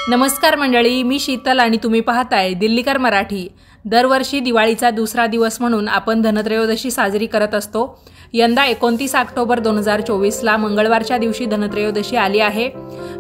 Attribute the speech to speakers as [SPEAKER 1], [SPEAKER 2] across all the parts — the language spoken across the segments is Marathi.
[SPEAKER 1] नमस्कार मंडळी, मी शीतल आणि तुम्ही पाहताय दिल्लीकर मराठी। दरवर्षी दिवाळीचा दुसरा दिवस म्हणून आपण धनत्रयोदशी साजरी करत असतो। यंदा 29 ऑक्टोबर 2024ला मंगळवारच्या दिवशी धनत्रयोदशी आली आहे।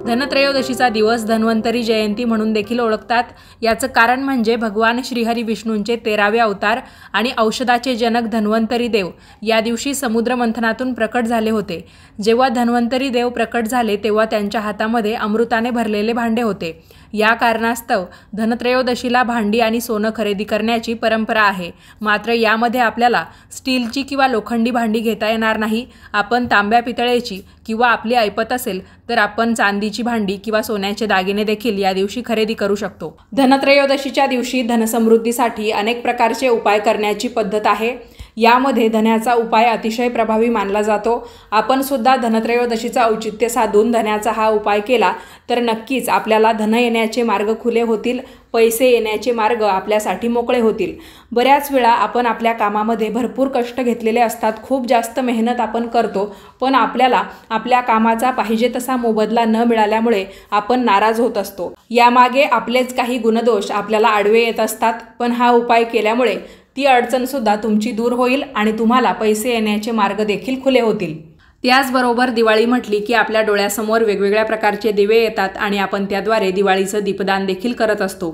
[SPEAKER 1] धनत्रयोदशीचा दिवस धन्वंतरी जयंती म्हणून देखील ओळखतात। याचं कारण म्हणजे भगवान श्रीहरी विष्णूंचे 13वे अवतार आणि औषधाचे जनक धन्वंतरी देव या दिवशी समुद्र मंथनातून प्रकट झाले होते। जेव्हा धन्वंतरी देव प्रकट झाले तेव्हा त्यांच्या हातामध्ये अमृताने भरलेले भांडे होते। या कारणास्तव धनत्रयोदशीला भांडी आणि सोनं खरेदी करण्याची परंपरा आहे। मात्र यामध्ये आपल्याला स्टीलची किंवा लोखंडी भांडी घेता येणार नाही। आपण तांब्या पितळेची किंवा आपली ऐपत असेल तर आपण चांदीची भांडी किंवा सोन्याचे दागिने देखील या दिवशी खरेदी करू शकतो। धनत्रयोदशीच्या दिवशी धनसमृद्धीसाठी अनेक प्रकारचे उपाय करण्याची पद्धत आहे। यामध्ये धन्याचा उपाय अतिशय प्रभावी मानला जातो। आपण सुद्धा धनत्रयोदशीचा औचित्य साधून धन्याचा हा उपाय केला तर नक्कीच आपल्याला धन येण्याचे मार्ग खुले होतील, पैसे येण्याचे मार्ग आपल्यासाठी मोकळे होतील। बऱ्याच वेळा आपण आपल्या कामामध्ये भरपूर कष्ट घेतलेले असतात, खूप जास्त मेहनत आपण करतो, पण आपल्याला आपल्या कामाचा पाहिजे तसा मोबदला न मिळाल्यामुळे आपण नाराज होत असतो। यामागे आपलेच काही गुणदोष आपल्याला आडवे येत असतात, पण हा उपाय केल्यामुळे ती अडचण सुद्धा तुमची दूर होईल आणि तुम्हाला पैसे येण्याचे मार्ग देखील खुले होतील। त्याचबरोबर दिवाळी म्हटली की आपल्या डोळ्यासमोर वेगवेगळ्या प्रकारचे दिवे येतात आणि आपण त्याद्वारे दिवाळीचं दीपदान देखील करत असतो।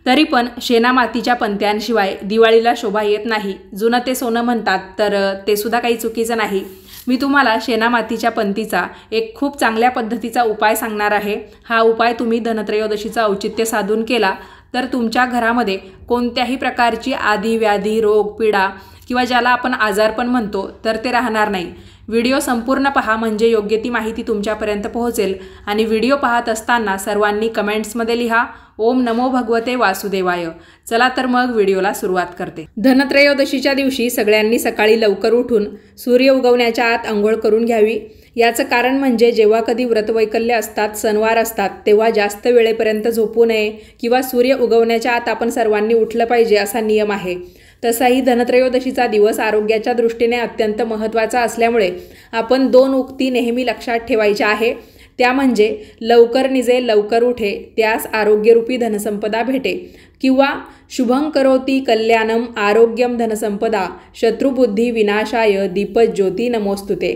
[SPEAKER 1] तरी पण शेणा मातीच्या पंत्यांशिवाय दिवाळीला शोभा येत नाही। जुनं ते सोनं म्हणतात तर ते सुद्धा काही चुकीचं नाही। मी तुम्हाला शेणा मातीच्या पंतीचा एक खूप चांगल्या पद्धतीचा उपाय सांगणार आहे। हा उपाय तुम्ही धनत्रयोदशीचा औचित्य साधून केला तर तुमच्या घरामध्ये कोणत्याही प्रकारची आधी व्याधी, रोग, पीडा किंवा ज्याला आपण आजारपण म्हणतो तर ते राहणार नाही। व्हिडिओ संपूर्ण पहा म्हणजे योग्य ती माहिती तुमच्यापर्यंत पोहोचेल। आणि व्हिडिओ पाहत असताना सर्वांनी कमेंट्समध्ये लिहा ओम नमो भगवते वासुदेवाय। चला तर मग व्हिडिओला सुरुवात करते। धनत्रयोदशीच्या दिवशी सगळ्यांनी सकाळी लवकर उठून सूर्य उगवण्याच्या आत अंघोळ करून घ्यावी। याचं कारण म्हणजे जेव्हा कधी व्रतवैकल्य असतात, सणवार असतात, तेव्हा जास्त वेळेपर्यंत झोपू नये किंवा सूर्य उगवण्याच्या आत आपण सर्वांनी उठलं पाहिजे असा नियम आहे। तसाही धनत्रयोदशीचा दिवस आरोग्याच्या दृष्टीने अत्यंत महत्त्वाचा असल्यामुळे आपण 2 उक्ती नेहमी लक्षात ठेवायच्या आहे। त्या म्हणजे लवकर निजे लवकर उठे त्यास आरोग्यरूपी धनसंपदा भेटे किंवा शुभं करोति कल्याणम आरोग्यम धनसंपदा शत्रुबुद्धी विनाशाय दीपज्योती नमोस्तुते।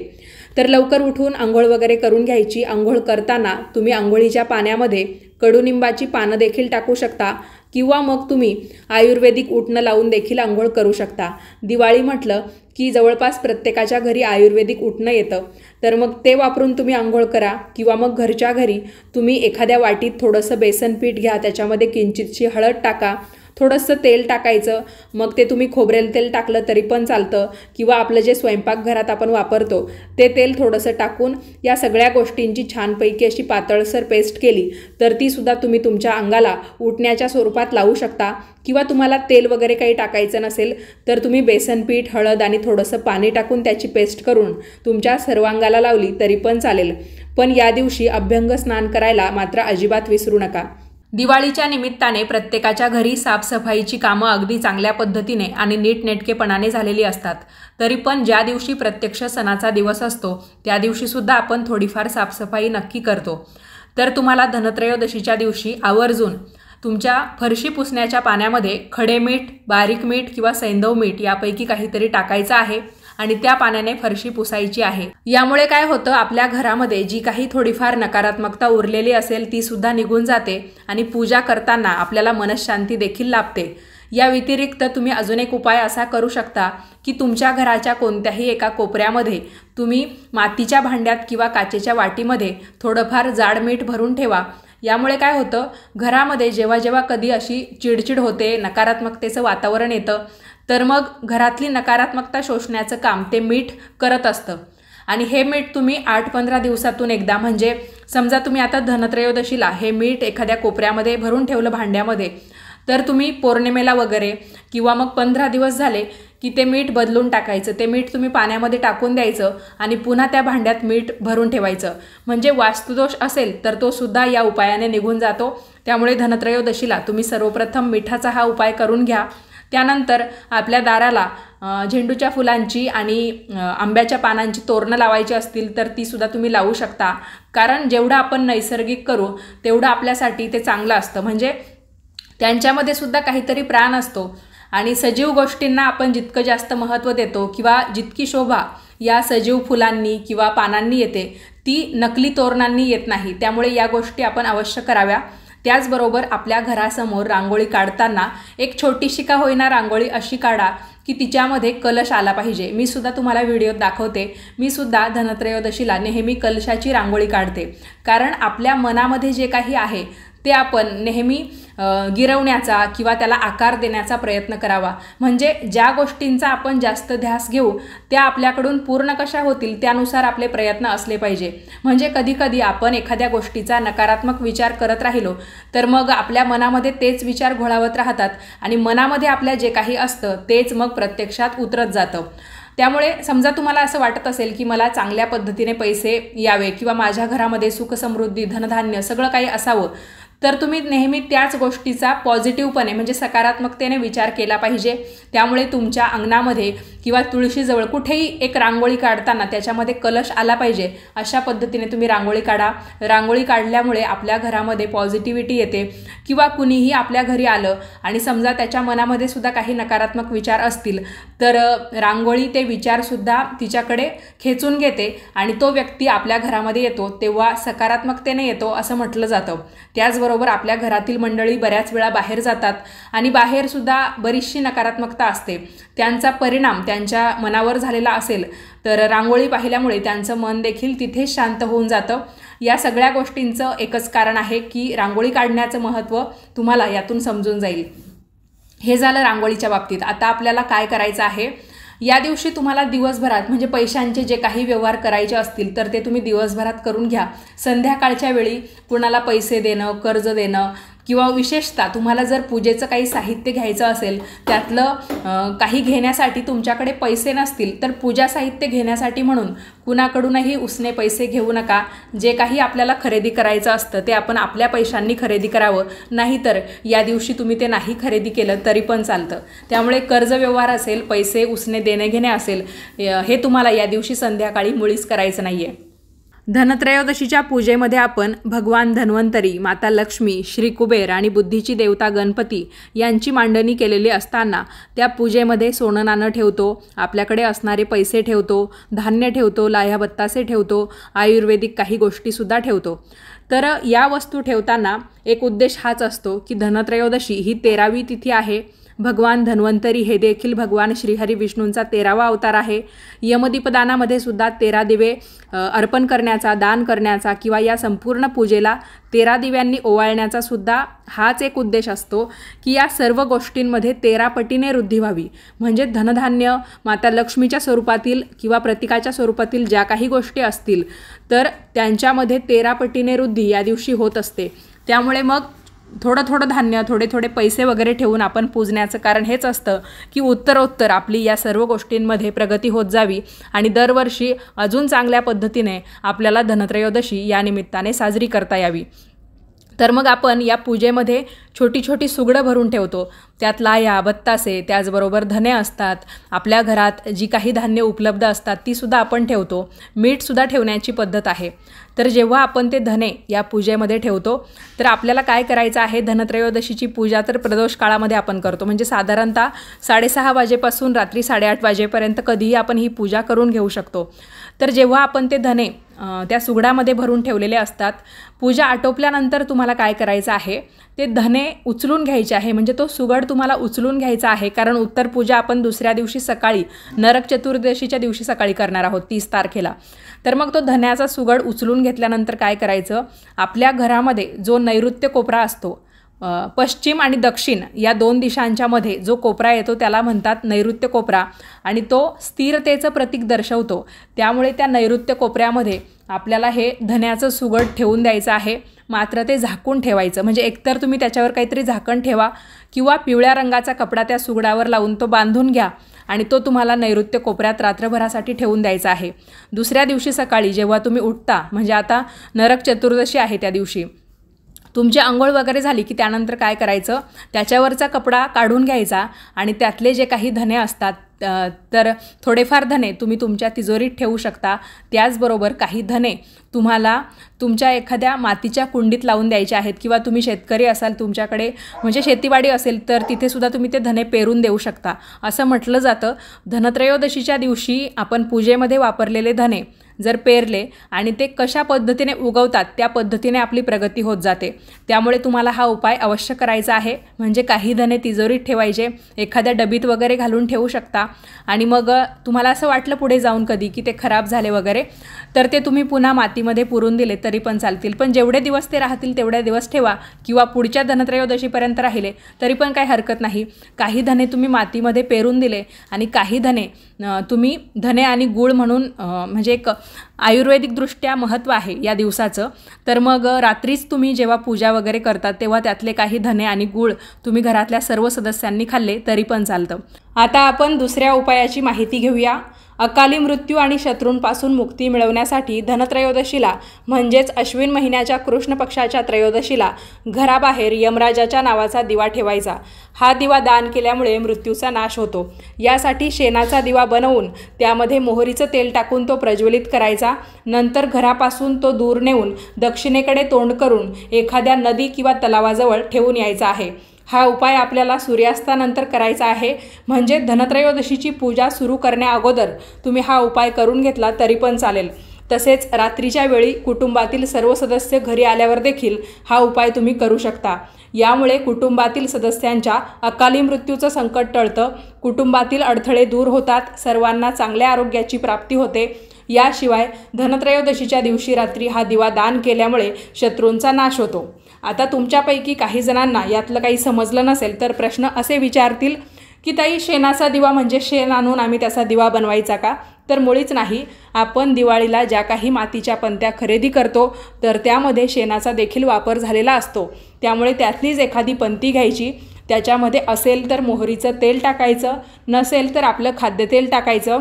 [SPEAKER 1] तर लवकर उठून आंघोळ वगैरे करून घ्यायची। आंघोळ करताना तुम्ही आंघोळीच्या पाण्यामध्ये कडुनिंबाची पानं देखील टाकू शकता किंवा मग तुम्ही आयुर्वेदिक उटणं लावून देखील आंघोळ करू शकता। दिवाळी म्हटलं की जवळपास प्रत्येकाच्या घरी आयुर्वेदिक उटणं येतं, तर मग ते वापरून तुम्ही आंघोळ करा किंवा मग घरच्या घरी तुम्ही एखाद्या वाटीत थोडंसं बेसन पीठ घ्या, त्याच्यामध्ये किंचितशी हळद टाका, थोडंसं तेल टाकायचं, मग ते तुम्ही खोबरेल तेल टाकलं तरी पण चालतं किंवा आपलं जे स्वयंपाकघरात आपण वापरतो ते तेल थोडंसं टाकून या सगळ्या गोष्टींची छानपैकी अशी पातळसर पेस्ट केली तर ती सुद्धा तुम्ही तुमच्या अंगाला उटण्याच्या स्वरूपात लावू शकता। किंवा तुम्हाला तेल वगैरे काही टाकायचं नसेल तर तुम्ही बेसन पीठ, हळद आणि थोडंसं पाणी टाकून त्याची पेस्ट करून तुमच्या सर्वांगाला लावली तरी पण चालेल। पण या दिवशी अभ्यंग स्नान करायला मात्र अजिबात विसरू नका। दिवाळीच्या निमित्ताने प्रत्येकाच्या घरी साफसफाईची कामं अगदी चांगल्या पद्धतीने आणि नीटनेटकेपणाने झालेली असतात। तरी पण ज्या दिवशी प्रत्यक्ष सणाचा दिवस असतो त्या दिवशी सुद्धा आपण थोडीफार साफसफाई नक्की करतो। तर तुम्हाला धनत्रयोदशीच्या दिवशी आवर्जून तुमच्या फरशी पुसण्याच्या पाण्यामध्ये खडे मीठ, बारीक मीठ किंवा सैंधव मीठ यापैकी काहीतरी टाकायचं आहे आणि त्या पाण्याने फरशी पुसायची आहे। यामुळे काय होतं, आपल्या घरामध्ये जी काही थोडीफार नकारात्मकता उरलेली असेल ती सुद्धा निघून जाते आणि पूजा करताना आपल्याला मनःशांती देखील लाभते। या व्यतिरिक्त तुम्ही अजून एक उपाय असा करू शकता की तुमच्या घराच्या कोणत्याही एका कोपऱ्यामध्ये तुम्ही मातीच्या भांड्यात किंवा काचेच्या वाटीमध्ये थोडंफार जाड मीठ भरून ठेवा। यामुळे काय होतं, घरामध्ये जेव्हा जेव्हा कधी अशी चिडचिड होते, नकारात्मकतेचं वातावरण येतं, तर मग घरातली नकारात्मकता शोषण्याचं काम ते मीठ करत असतं। आणि हे मीठ तुम्ही 8-15 दिवसातून एकदा, म्हणजे समजा तुम्ही आता धनत्रयोदशीला हे मीठ एखाद्या कोपऱ्यामध्ये भरून ठेवलं भांड्यामध्ये, तर तुम्ही पौर्णिमेला वगैरे किंवा मग 15 दिवस झाले की ते मीठ बदलून टाकायचं। ते मीठ तुम्ही पाण्यामध्ये टाकून द्यायचं आणि पुन्हा त्या भांड्यात मीठ भरून ठेवायचं। म्हणजे वास्तुदोष असेल तर तो सुद्धा या उपायाने निघून जातो। त्यामुळे धनत्रयोदशीला तुम्ही सर्वप्रथम मिठाचा हा उपाय करून घ्या। त्यानंतर आपल्या दाराला झेंडूच्या फुलांची आणि आंब्याच्या पानांची तोरणं लावायची असतील तर ती सुद्धा तुम्ही लावू शकता. कारण जेवढं आपण नैसर्गिक करू तेवढं आपल्यासाठी ते चांगलं असतं. म्हणजे त्यांच्यामध्ये सुद्धा काहीतरी प्राण असतो आणि सजीव गोष्टींना आपण जितकं जास्त महत्त्व देतो किंवा जितकी शोभा या सजीव फुलांनी किंवा पानांनी येते ती नकली तोरणांनी येत नाही. त्यामुळे या गोष्टी आपण अवश्य कराव्या. त्याचबरोबर आपल्या घरासमोर रांगोळी काढताना एक छोटीशी का होईना रांगोळी अशी काढा की तिच्यामध्ये कलश आला पाहिजे. मी सुद्धा तुम्हाला व्हिडिओत दाखवते. मी सुद्धा धनत्रयोदशीला नेहमी कलशाची रांगोळी काढते. कारण आपल्या मनामध्ये जे काही आहे ते आपण नेहमी गिरवण्याचा किंवा त्याला आकार देण्याचा प्रयत्न करावा. म्हणजे ज्या गोष्टींचा आपण जास्त ध्यास घेऊ त्या आपल्याकडून पूर्ण कशा होतील त्यानुसार आपले प्रयत्न असले पाहिजे. म्हणजे कधीकधी आपण एखाद्या गोष्टीचा नकारात्मक विचार करत राहिलो तर मग आपल्या मनामध्ये तेच विचार घोळावत राहतात आणि मनामध्ये आपल्या जे काही असतं तेच मग प्रत्यक्षात उतरत जातं. त्यामुळे समजा तुम्हाला असं वाटत असेल की मला चांगल्या पद्धतीने पैसे यावे किंवा माझ्या घरामध्ये सुखसमृद्धी धनधान्य सगळं काही असावं तर तुम्ही नेहमी त्याच गोष्टीचा पॉझिटिव्हपणे म्हणजे सकारात्मकतेने विचार केला पाहिजे. त्यामुळे तुमच्या अंगणामध्ये किंवा तुळशीजवळ कुठेही एक रांगोळी काढताना त्याच्यामध्ये कलश आला पाहिजे अशा पद्धतीने तुम्ही रांगोळी काढा. रांगोळी काढल्यामुळे आपल्या घरामध्ये पॉझिटिव्हिटी येते. किंवा कुणीही आपल्या घरी आलं आणि समजा त्याच्या मनामध्ये सुद्धा काही नकारात्मक विचार असतील तर रांगोळी ते विचारसुद्धा तिच्याकडे खेचून घेते आणि तो व्यक्ती आपल्या घरामध्ये येतो तेव्हा सकारात्मकतेने येतो असं म्हटलं जातं. त्याचबरोबर आपल्या घरातील मंडळी बऱ्याच वेळा बाहेर जातात आणि बाहेरसुद्धा बरीचशी नकारात्मकता असते. त्यांचा परिणाम त्यांच्या मनावर झालेला असेल तर रांगोळी पाहिल्यामुळे त्यांचं मन देखील तिथेच शांत होऊन जातं. या सगळ्या गोष्टींचं एकच कारण आहे की रांगोळी काढण्याचं महत्त्व तुम्हाला यातून समजून जाईल. हे झालं रांगोळीच्या बाबतीत. आता आपल्याला काय करायचं आहे, या दिवशी तुम्हाला दिवसभरात म्हणजे पैशांचे जे काही व्यवहार करायचे असतील तर ते तुम्ही दिवसभरात करून घ्या. संध्याकाळच्या वेळी कुणाला पैसे देणं, कर्ज देणं किंवा विशेषतः तुम्हाला जर पूजेचं काही साहित्य घ्यायचं असेल त्यातलं काही घेण्यासाठी तुमच्याकडे पैसे नसतील तर पूजा साहित्य घेण्यासाठी म्हणून कुणाकडूनही उसने पैसे घेऊ नका. जे काही आपल्याला खरेदी करायचं असतं ते आपण आपल्या पैशांनी खरेदी करावं. नाहीतर या दिवशी तुम्ही ते नाही खरेदी केलं तरी पण चालतं. त्यामुळे कर्ज व्यवहार असेल, पैसे उसने देणे घेणे असेल, हे तुम्हाला या दिवशी संध्याकाळी मुळीच करायचं नाही आहे. धनत्रयोदशीच्या पूजेमध्ये आपण भगवान धन्वंतरी, माता लक्ष्मी, श्री कुबेर आणि बुद्धीची देवता गणपती यांची मांडणी केलेली असताना त्या पूजेमध्ये सोनं नाणं ठेवतो, आपल्याकडे असणारे पैसे ठेवतो, धान्य ठेवतो, लाह्या बत्तासे ठेवतो, आयुर्वेदिक काही गोष्टीसुद्धा ठेवतो. तर या वस्तू ठेवताना एक उद्देश हाच असतो की धनत्रयोदशी ही 13वी तिथी आहे. भगवान धन्वंतरी हे देखील भगवान श्रीहरी विष्णूंचा 13वा अवतार आहे. यमदीपदानामध्ये सुद्धा 13 दिवे अर्पण करण्याचा, दान करण्याचा किंवा या संपूर्ण पूजेला 13 दिव्यांनी ओवाळण्याचा सुद्धा हाच एक उद्देश असतो की या सर्व गोष्टींमध्ये 13 पटीने वृद्धी व्हावी. म्हणजे धनधान्य माता लक्ष्मीच्या स्वरूपातील किंवा प्रतीकाच्या स्वरूपातील ज्या काही गोष्टी असतील तर त्यांच्यामध्ये 13 पटीने वृद्धी या दिवशी होत असते. त्यामुळे मग थोडं धान्य, थोडे पैसे वगैरे ठेवून आपण पूजण्याचं कारण हेच असतं की उत्तरोत्तर आपली या सर्व गोष्टींमध्ये प्रगती होत जावी आणि दरवर्षी अजून चांगल्या पद्धतीने आपल्याला धनत्रयोदशी या निमित्ताने साजरी करता यावी. तर मग आपण या पूजेमध्ये छोटी छोटी सुगडं भरून ठेवतो. त्यात लाह्या, बत्तासे, त्याचबरोबर धने असतात. आपल्या घरात जी काही धान्य उपलब्ध असतात तीसुद्धा आपण ठेवतो. मीठसुद्धा ठेवण्याची पद्धत आहे. तर जेव्हा आपण ते धने या पूजेमध्ये ठेवतो तर आपल्याला काय करायचं आहे, धनत्रयोदशीची पूजा तर प्रदोष काळामध्ये आपण करतो. म्हणजे साधारणतः 6:30 वाजेपासून रात्री 8:30 वाजेपर्यंत कधीही आपण ही पूजा करून घेऊ शकतो. तर जेव्हा आपण ते धने त्या सुगडामध्ये भरून ठेवलेले असतात, पूजा आटोपल्यानंतर तुम्हाला काय करायचं आहे, ते धने उचलून घ्यायचे आहे. म्हणजे तो सुगड तुम्हाला उचलून घ्यायचा आहे. कारण उत्तर पूजा आपण दुसऱ्या दिवशी सकाळी नरक चतुर्दशीच्या दिवशी सकाळी करणार आहोत 30 तारखेला. तर मग तो धन्याचा सुगड उचलून घेतल्यानंतर काय करायचं, आपल्या घरामध्ये जो नैऋत्य कोपरा असतो, पश्चिम आणि दक्षिण या 2 दिशांच्या मध्ये जो कोपरा येतो त्याला म्हणतात नैऋत्य कोपरा आणि तो स्थिरतेचं प्रतीक दर्शवतो. त्यामुळे त्या नैऋत्य कोपऱ्यामध्ये आपल्याला हे धन्याचं सुगड ठेवून द्यायचं आहे. मात्र ते झाकून ठेवायचं. म्हणजे एकतर तुम्ही त्याच्यावर काहीतरी झाकण ठेवा किंवा पिवळ्या रंगाचा कपडा त्या सुगडावर लावून तो बांधून घ्या आणि तो तुम्हाला नैऋत्य कोपऱ्यात रात्रभरासाठी ठेवून द्यायचा आहे. दुसऱ्या दिवशी सकाळी जेव्हा तुम्ही उठता, म्हणजे आता नरक चतुर्दशी आहे त्या दिवशी, तुमची अंघोळ वगैरे झाली की त्यानंतर काय करायचं, त्याच्यावरचा कपडा काढून घ्यायचा आणि त्यातले जे काही धने असतात तर थोडेफार धने तुम्ही तुमच्या तिजोरीत ठेवू शकता। त्याचबरोबर काही धने तुम्हाला तुमच्या एखाद्या मातीच्या कुंडीत लावून द्यायचे आहेत किंवा तुम्ही शेतकरी असाल, तुमच्याकडे म्हणजे शेतीवाडी असेल तर तिथे सुद्धा तुम्ही ते धने पेरून देऊ शकता। असं म्हटलं जातं धनत्रयोदशीच्या दिवशी आपण पूजेमध्ये वापरलेले धने जर पेरले आणि ते कशा पद्धतीने उगवतात त्या पद्धतीने आपली प्रगती होत जाते। त्यामुळे तुम्हाला हा उपाय अवश्य करायचा आहे। म्हणजे काही धने तिजोरीत ठेवायचे, एखाद्या डबीत वगैरे घालून ठेवू शकता आणि मग तुम्हाला असं वाटलं पुढे जाऊन कधी की ते खराब झाले वगैरे तर ते तुम्ही पुन्हा मातीमध्ये पुरून दिले तरी पण चालतील। पण जेवढे दिवस ते राहतील तेवढे दिवस ठेवा किंवा पुढच्या धनत्रयोदशीपर्यंत राहिले तरी पण काही हरकत नाही। काही धने तुम्ही मातीमध्ये पेरून दिले आणि काही धने तुम्ही धने आणि गूळ म्हणून म्हणजे एक आयुर्वेदिकदृष्ट्या महत्त्व आहे या दिवसाचं, तर मग रात्रीच तुम्ही जेव्हा पूजा वगैरे करतात तेव्हा त्यातले काही धने आणि गूळ तुम्ही घरातल्या सर्व सदस्यांनी खाल्ले तरी पण चालतं। आता आपण दुसऱ्या उपायाची माहिती घेऊया। अकाली मृत्यू आणि शत्रूंपासून मुक्ती मिळवण्यासाठी धनत्रयोदशीला म्हणजेच अश्विन महिन्याच्या कृष्ण पक्षाच्या त्रयोदशीला घराबाहेर यमराजाच्या नावाचा दिवा ठेवायचा। हा दिवा दान केल्यामुळे मृत्यूचा नाश होतो। यासाठी शेणाचा दिवा बनवून त्यामध्ये मोहरीचं तेल टाकून तो प्रज्वलित करायचा। नंतर घरापासून तो दूर नेऊन दक्षिणेकडे तोंड करून एखाद्या नदी किंवा तलावाजवळ ठेवून यायचा आहे। हा उपाय आपल्याला सूर्यास्तानंतर करायचा आहे। म्हणजे धनत्रयोदशीची पूजा सुरू करण्या अगोदर तुम्ही हा उपाय करून घेतला तरी पण चालेल। तसेच रात्रीच्या वेळी कुटुंबातील सर्व सदस्य घरी आल्यावर देखील हा उपाय तुम्ही करू शकता। यामुळे कुटुंबातील सदस्यांच्या अकाली मृत्यूचं संकट टळतं, कुटुंबातील अडथळे दूर होतात, सर्वांना चांगल्या आरोग्याची प्राप्ती होते। याशिवाय धनत्रयोदशीच्या दिवशी रात्री हा दिवा दान केल्यामुळे शत्रूंचा नाश होतो। आता तुमच्यापैकी काही जणांना यातलं काही समजलं नसेल तर प्रश्न असे विचारतील की ताई शेणाचा दिवा म्हणजे शेण आणून आम्ही त्याचा दिवा बनवायचा का? तर मुळीच नाही। आपण दिवाळीला ज्या काही मातीच्या पंत्या खरेदी करतो तर त्यामध्ये शेणाचा देखील वापर झालेला असतो। त्यामुळे त्यातलीच एखादी पंती घ्यायची, त्याच्यामध्ये असेल तर मोहरीचं तेल टाकायचं, नसेल तर आपलं खाद्यतेल टाकायचं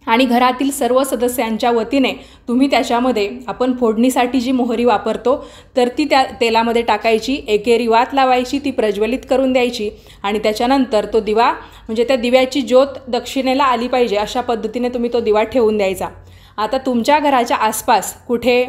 [SPEAKER 1] आणि घरातील सर्व सदस्यांच्या वतीने तुम्ही त्याच्यामध्ये आपण फोडणीसाठी जी मोहरी वापरतो तर ती त्या तेलामध्ये टाकायची, एकेरी वात लावायची, ती प्रज्वलित करून द्यायची आणि त्याच्यानंतर तो दिवा म्हणजे त्या दिव्याची ज्योत दक्षिणेला आली पाहिजे अशा पद्धतीने तुम्ही तो दिवा ठेवून द्यायचा। आता तुमच्या घराच्या आसपास कुठे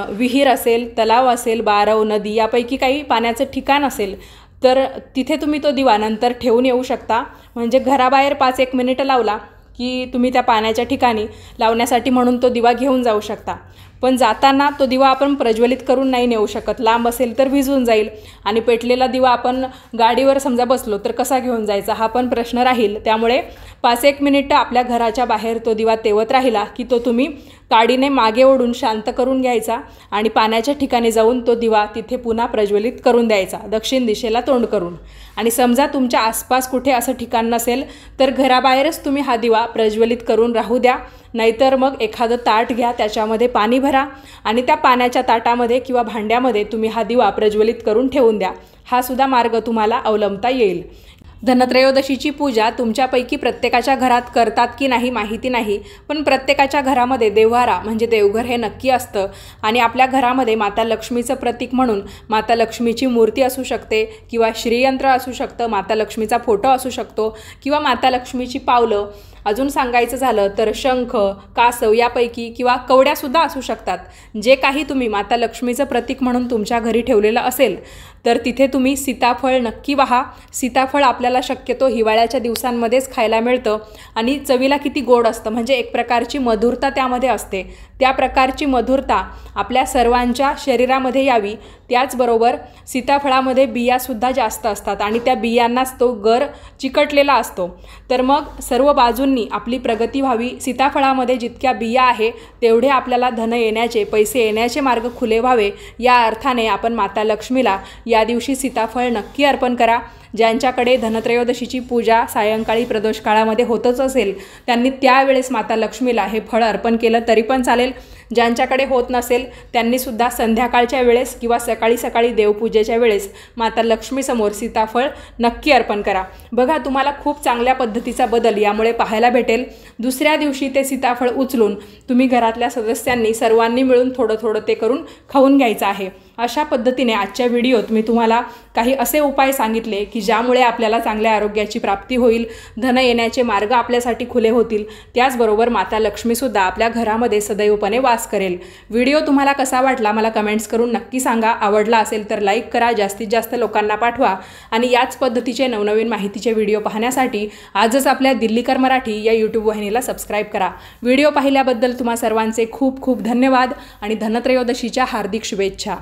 [SPEAKER 1] विहीर असेल, तलाव असेल, बारव, नदी यापैकी काही पाण्याचं ठिकाण असेल तर तिथे तुम्ही तो दिवा नंतर ठेवून येऊ शकता। म्हणजे घराबाहेर 5-1 मिनिटं लावला की तुम्ही त्या पाण्याच्या ठिकाणी लावण्यासाठी म्हणून तो दिवा घेऊन जाऊ शकता। पण जाताना तो दिवा आपण प्रज्वलित करून नाही नेऊ शकत, लांब असेल तर विझून जाईल आणि पेटलेला दिवा आपण गाडीवर समजा बसलो तर कसा घेऊन जायचा हा पण प्रश्न राहील। त्यामुळे 5-1 मिनिटं आपल्या घराच्या बाहेर तो दिवा तेवत राहिला की तो तुम्ही काडीने मागे ओढून शांत करून घ्यायचा आणि पाण्याच्या ठिकाणी जाऊन तो दिवा तिथे पुन्हा प्रज्वलित करून द्यायचा दक्षिण दिशेला तोंड करून। आणि समजा तुमच्या आसपास कुठे असं ठिकाण नसेल तर घराबाहेरच तुम्ही हा दिवा प्रज्वलित करून राहू द्या, नाहीतर मग एखादं ताट घ्या, त्याच्यामध्ये पाणी भरा आणि त्या पाण्याच्या ताटामध्ये किंवा भांड्यामध्ये तुम्ही हा दिवा प्रज्वलित करून ठेवून द्या। हा सुद्धा मार्ग तुम्हाला अवलंबता येईल। धनत्रयोदशीची पूजा तुमच्यापैकी प्रत्येकाच्या घरात करतात की नाही माहिती नाही, पण प्रत्येकाच्या घरामध्ये देव्हारा म्हणजे देवघर हे नक्की असतं आणि आपल्या घरामध्ये माता लक्ष्मीचं प्रतीक म्हणून माता लक्ष्मीची मूर्ती असू शकते किंवा श्रीयंत्र असू शकतं, माता लक्ष्मीचा फोटो असू शकतो किंवा माता लक्ष्मीची पावलं, अजून सांगायचं झालं तर शंख, कासव यापैकी किंवा कवड्यासुद्धा असू शकतात। जे काही तुम्ही माता लक्ष्मीचं प्रतीक म्हणून तुमच्या घरी ठेवलेलं असेल तर तिथे तुम्ही सीताफळ नक्की वाहा। सीताफळ आपल्याला शक्यतो हिवाळ्याच्या दिवसांमध्येच खायला मिळतं आणि चवीला किती गोड असतं, म्हणजे एक प्रकारची मधुरता त्यामध्ये असते। त्या प्रकारची मधुरता आपल्या सर्वांच्या शरीरामध्ये यावी, त्याचबरोबर सीताफळामध्ये बियासुद्धा जास्त असतात आणि त्या बियांनाच तो गर चिकटलेला असतो। तर मग सर्व बाजूंनी आपली प्रगती व्हावी, सीताफळामध्ये जितक्या बिया आहे तेवढे आपल्याला धन येण्याचे, पैसे येण्याचे मार्ग खुले व्हावे, या अर्थाने आपण माता लक्ष्मीला या दिवशी सीताफळ नक्की अर्पण करा। ज्यांच्याकडे धनत्रयोदशीची पूजा सायंकाळी प्रदोष काळामध्ये होतच असेल त्यांनी त्यावेळेस माता लक्ष्मीला हे फळ अर्पण केलं तरी पण चालेल। ज्यांच्याकडे होत नसेल त्यांनीसुद्धा संध्याकाळच्या वेळेस किंवा सकाळी सकाळी देवपूजेच्या वेळेस माता लक्ष्मीसमोर सीताफळ नक्की अर्पण करा। बघा तुम्हाला खूप चांगल्या पद्धतीचा बदल यामुळे पाहायला भेटेल। दुसऱ्या दिवशी ते सीताफळ उचलून तुम्ही घरातल्या सदस्यांनी सर्वांनी मिळून थोडं थोडं ते करून खाऊन घ्यायचं आहे। अशा पद्धतीने आजच्या व्हिडिओत मी तुम्हाला काही असे उपाय सांगितले की ज्यामुळे आपल्याला चांगल्या आरोग्याची प्राप्ती होईल, धन येण्याचे मार्ग आपल्यासाठी खुले होतील, त्याचबरोबर माता लक्ष्मीसुद्धा आपल्या घरामध्ये सदैवपणे वास करेल। व्हिडिओ तुम्हाला कसा वाटला मला कमेंट्स करून नक्की सांगा। आवडला असेल तर लाईक करा, जास्तीत जास्त लोकांना पाठवा आणि याच पद्धतीचे नवनवीन माहितीचे व्हिडिओ पाहण्यासाठी आजच आपल्या दिल्लीकर मराठी या यूट्यूब वाहिनीला सबस्क्राईब करा। व्हिडिओ पाहिल्याबद्दल तुम्हा सर्वांचे खूप खूप धन्यवाद आणि धनत्रयोदशीच्या हार्दिक शुभेच्छा।